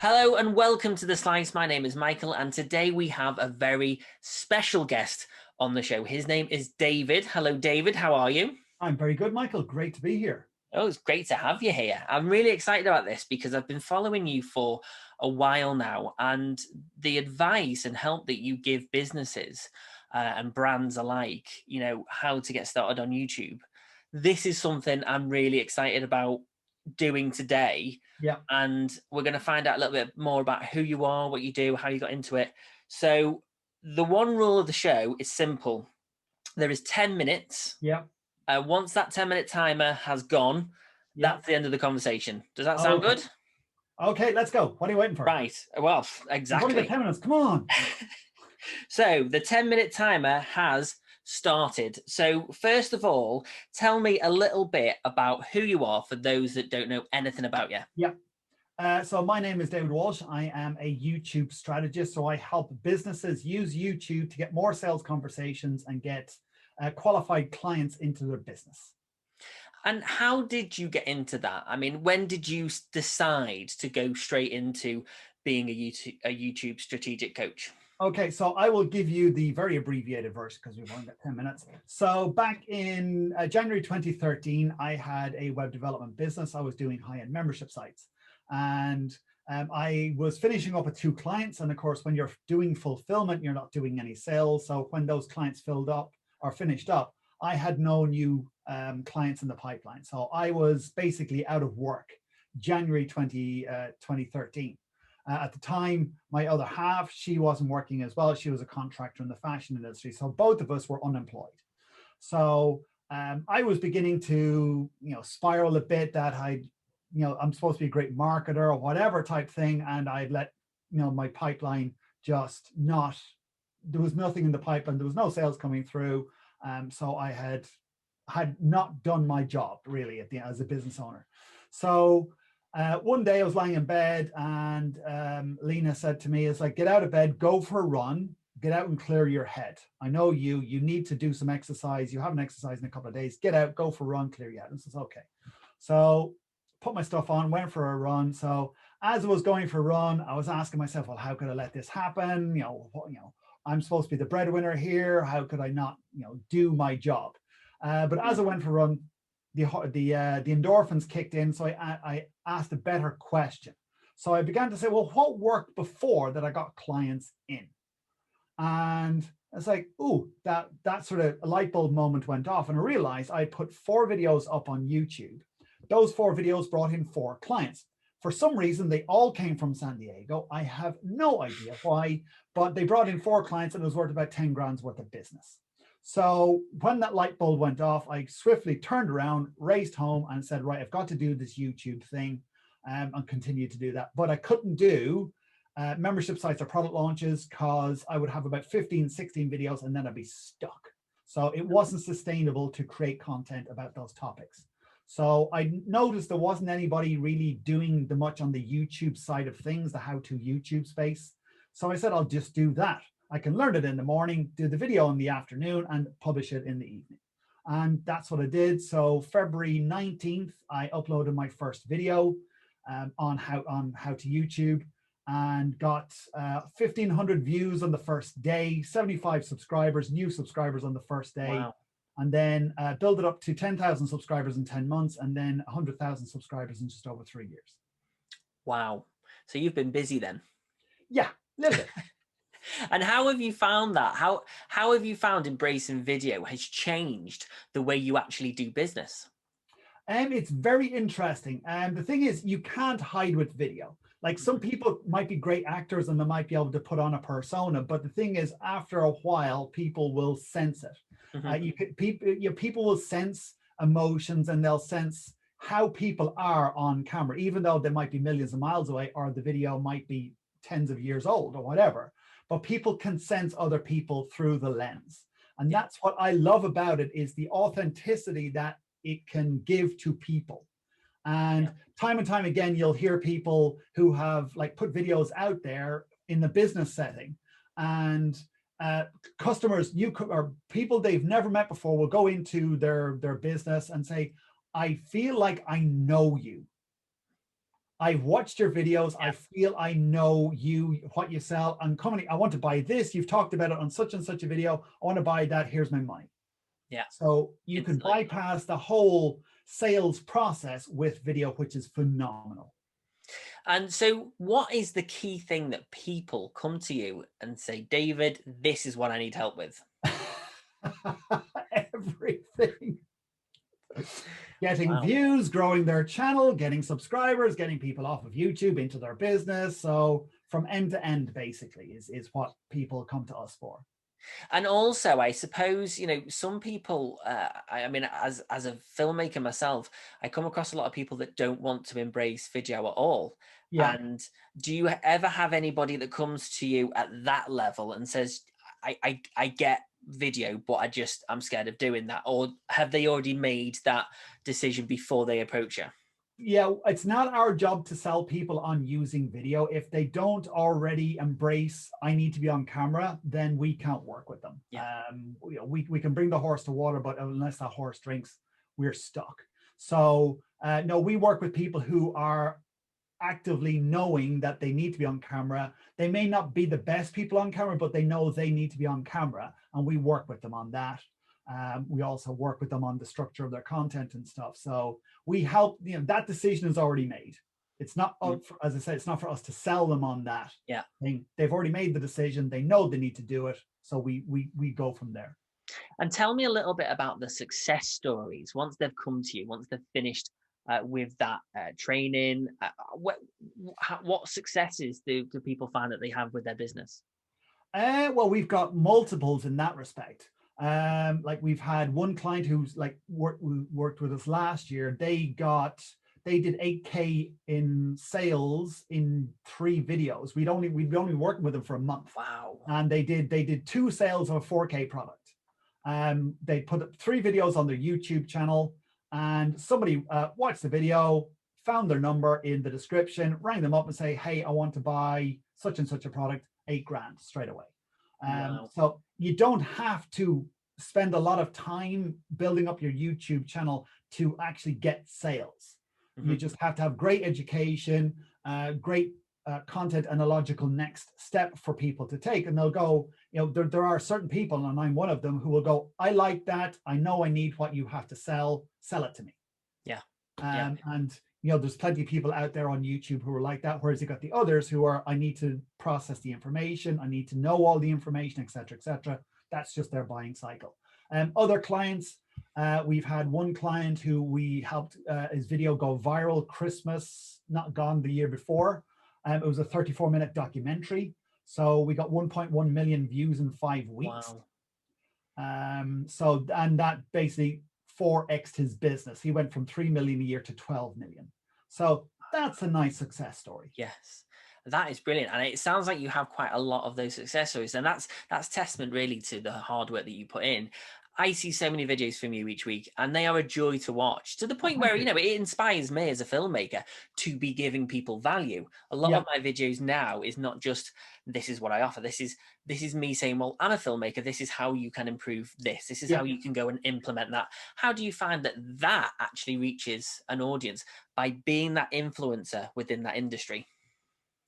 Hello and welcome to The Slice. My name is Michael, and today we have a very special guest on the show. His name is David. Hello, David. How are you? I'm very good, Michael. Great to be here. Oh, it's great to have you here. I'm really excited about this because I've been following you for a while now, and the advice and help that you give businesses and brands alike, how to get started on YouTube. This is something I'm really excited about doing today. Yeah. And we're going to find out a little bit more about who you are, what you do, how you got into it. So, the one rule of the show is simple. There is 10 minutes. Yeah. Once that 10-minute timer has gone, Yeah. that's the end of the conversation. Does that sound Okay. good? Okay, let's go. What are you waiting for? Right. Well, We've only got exactly. 10 minutes. Come on. So, the 10-minute timer has started. So, first of all, tell me a little bit about who you are for those that don't know anything about you. Yeah. So my name is David Walsh. I am a YouTube strategist. So I help businesses use YouTube to get more sales conversations and get qualified clients into their business. And how did you get into that? I mean, when did you decide to go straight into being a YouTube strategic coach? Okay, so I will give you the very abbreviated version because we've only got 10 minutes. So back in January 2013, I had a web development business. I was doing high-end membership sites. And I was finishing up with 2 clients. And of course, when you're doing fulfillment, you're not doing any sales. So when those clients filled up or finished up, I had no new clients in the pipeline. So I was basically out of work January 2013. At the time, my other half, she wasn't working as well. She was a contractor in the fashion industry. So both of us were unemployed. So I was beginning to, spiral a bit that I'm supposed to be a great marketer or whatever type thing. And I'd let, my pipeline just not, there was nothing in the pipeline. There was no sales coming through. So I had not done my job really as a business owner. So one day I was lying in bed and Lena said to me, it's like, get out of bed, go for a run, get out and clear your head. I know you need to do some exercise. You haven't exercised in a couple of days. Get out, go for a run, clear your head. And I says, okay. So put my stuff on, went for a run. So as I was going for a run, I was asking myself, well, how could I let this happen? I'm supposed to be the breadwinner here. How could I not, do my job? But as I went for a run, the endorphins kicked in. So I asked a better question. So I began to say, well, what worked before that I got clients in? And it's like, ooh, that sort of a light bulb moment went off. And I realized I put 4 videos up on YouTube. Those 4 videos brought in 4 clients. For some reason, they all came from San Diego. I have no idea why, but they brought in 4 clients and it was worth about 10 grand's worth of business. So when that light bulb went off, I swiftly turned around, raced home and said, right, I've got to do this YouTube thing and continue to do that. But I couldn't do membership sites or product launches because I would have about 15, 16 videos and then I'd be stuck. So it wasn't sustainable to create content about those topics. So I noticed there wasn't anybody really doing the much on the YouTube side of things, the how-to YouTube space. So I said, I'll just do that. I can learn it in the morning, do the video in the afternoon, and publish it in the evening. And that's what I did. So February 19th, I uploaded my first video on how to YouTube and got 1,500 views on the first day, 75 subscribers, new subscribers on the first day. Wow. And then build it up to 10,000 subscribers in 10 months and then 100,000 subscribers in just over 3 years. Wow. So you've been busy then. Yeah, a little bit. And how have you found that? How have you found embracing video has changed the way you actually do business? It's very interesting. And the thing is, you can't hide with video. Like some people might be great actors and they might be able to put on a persona, but the thing is, after a while, people will sense it. People will sense emotions and they'll sense how people are on camera, even though they might be millions of miles away or the video might be tens of years old or whatever. But people can sense other people through the lens. And that's what I love about it is the authenticity that it can give to people. And time again, you'll hear people who have like put videos out there in the business setting and customers, or people they've never met before will go into their business and say, I feel like I know you. I've watched your videos. Yeah. I feel I know you, what you sell. I'm coming, I want to buy this. You've talked about it on such and such a video. I want to buy that. Here's my money. Yeah. So you can Instantly. bypass the whole sales process with video, which is phenomenal. And so, what is the key thing that people come to you and say, David, this is what I need help with? Everything. Getting Wow. views, growing their channel, getting subscribers, getting people off of YouTube into their business. So from end to end, basically, is what people come to us for. And also, I suppose, some people, I mean, as a filmmaker myself, I come across a lot of people that don't want to embrace video at all. Yeah. And do you ever have anybody that comes to you at that level and says, I get video, but I'm scared of doing that? Or have they already made that decision before they approach you? Yeah, it's not our job to sell people on using video. If they don't already embrace, I need to be on camera, then we can't work with them. Yeah. We can bring the horse to water, but unless that horse drinks, we're stuck. So no, we work with people who are actively knowing that they need to be on camera. They may not be the best people on camera, but they know they need to be on camera, and we work with them on that. We also work with them on the structure of their content and stuff. So we help, that decision is already made. It's not, as I said, it's not for us to sell them on that thing. They've already made the decision. They know they need to do it. So we go from there. And tell me a little bit about the success stories once they've come to you, once they've finished with that training. What successes do people find that they have with their business? Well, we've got multiples in that respect. Like we've had one client who's like worked with us last year. They did 8K in sales in 3 videos. We'd only worked with them for a month. Wow. And they did 2 sales of a 4K product. They put up 3 videos on their YouTube channel, and somebody watched the video, found their number in the description, rang them up and say, hey, I want to buy such and such a product, $8,000 straight away. Wow. So you don't have to spend a lot of time building up your YouTube channel to actually get sales. Mm-hmm. You just have to have great education, great content, and a logical next step for people to take. And they'll go, there are certain people, and I'm one of them, who will go, I like that. I know I need what you have to sell it to me. Yeah. And there's plenty of people out there on YouTube who are like that, whereas you got the others who are, I need to process the information, I need to know all the information, etc., etc. That's just their buying cycle. Other clients, we've had one client who we helped his video go viral Christmas, not gone the year before. It was a 34-minute documentary. So we got 1.1 million views in 5 weeks. Wow. And that basically 4x'd his business. He went from 3 million a year to 12 million. So that's a nice success story. Yes, that is brilliant. And it sounds like you have quite a lot of those success stories. And that's testament really to the hard work that you put in. I see so many videos from you each week, and they are a joy to watch, to the point where, it inspires me as a filmmaker to be giving people value. A lot of my videos now is not just, this is what I offer. This is me saying, well, I'm a filmmaker. This is how you can improve this. This is how you can go and implement that. How do you find that actually reaches an audience by being that influencer within that industry?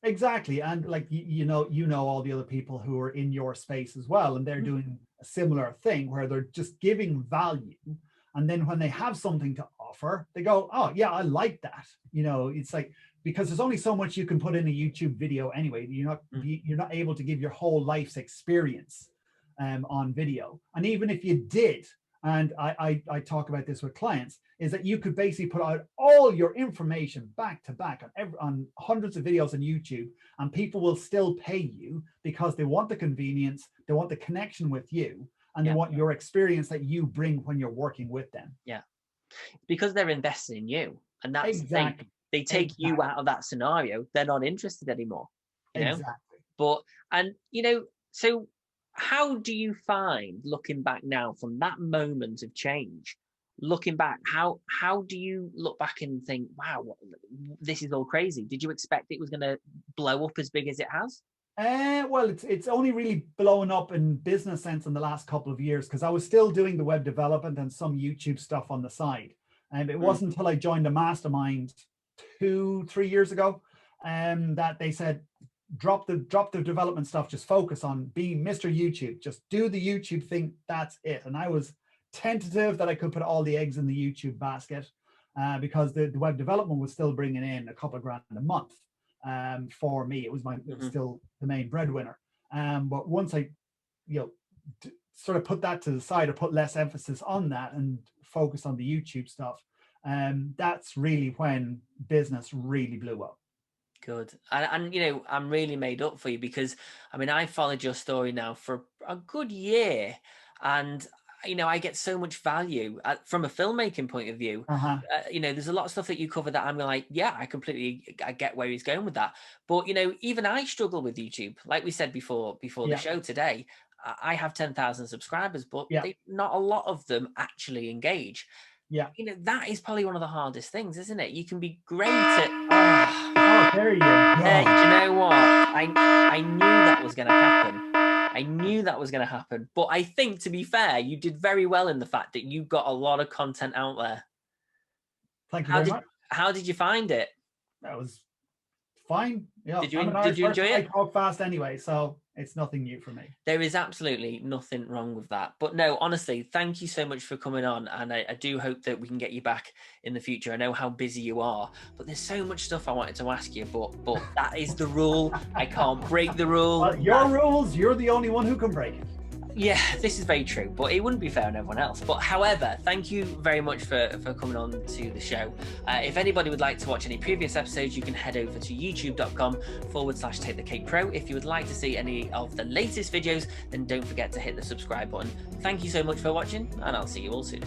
Exactly. And like, all the other people who are in your space as well, and they're doing a similar thing where they're just giving value. And then when they have something to offer, they go, oh yeah, I like that. It's like, because there's only so much you can put in a YouTube video anyway. You're not able to give your whole life's experience on video. And even if you did, and I talk about this with clients, is that you could basically put out all your information back to back on hundreds of videos on YouTube, and people will still pay you because they want the convenience, they want the connection with you, and they want your experience that you bring when you're working with them. Yeah, because they're invested in you, and that's exactly. They take you out of that scenario. They're not interested anymore. Exactly. But so how do you find, looking back now from that moment of change, looking back, how do you look back and think, wow, this is all crazy? Did you expect it was going to blow up as big as it has? Well, it's only really blown up in business sense in the last couple of years, because I was still doing the web development and some YouTube stuff on the side. And it wasn't until I joined a mastermind 2-3 years ago, that they said, drop the development stuff, just focus on being Mr. YouTube, just do the YouTube thing, that's it. And I was tentative that I could put all the eggs in the YouTube basket, because the web development was still bringing in a couple of grand a month. For me, it was still the main breadwinner. But once I, sort of put that to the side, or put less emphasis on that and focus on the YouTube stuff, that's really when business really blew up. Good. And I'm really made up for you, because I followed your story now for a good year, and I get so much value from a filmmaking point of view. There's a lot of stuff that you cover that I'm like, yeah, I get where he's going with that. But even I struggle with YouTube. Like we said before the show today, I have 10,000 subscribers, but not a lot of them actually engage. Yeah. That is probably one of the hardest things, isn't it? You can be great at there you go. Do you know what? I knew that was going to happen. I knew that was going to happen. But I think, to be fair, you did very well in the fact that you got a lot of content out there. Thank you very much. How did you find it? That was fine. Yeah. Did you enjoy it? I talk fast anyway, so it's nothing new for me. There is absolutely nothing wrong with that. But no, honestly, thank you so much for coming on. And I do hope that we can get you back in the future. I know how busy you are, but there's so much stuff I wanted to ask you, but that is the rule. I can't break the rule. Well, your rules, you're the only one who can break it. Yeah, this is very true, but it wouldn't be fair on everyone else. But however, thank you very much for coming on to the show. If anybody would like to watch any previous episodes, you can head over to youtube.com/Take the Cake Pro. If you would like to see any of the latest videos, then don't forget to hit the subscribe button. Thank you so much for watching, and I'll see you all soon.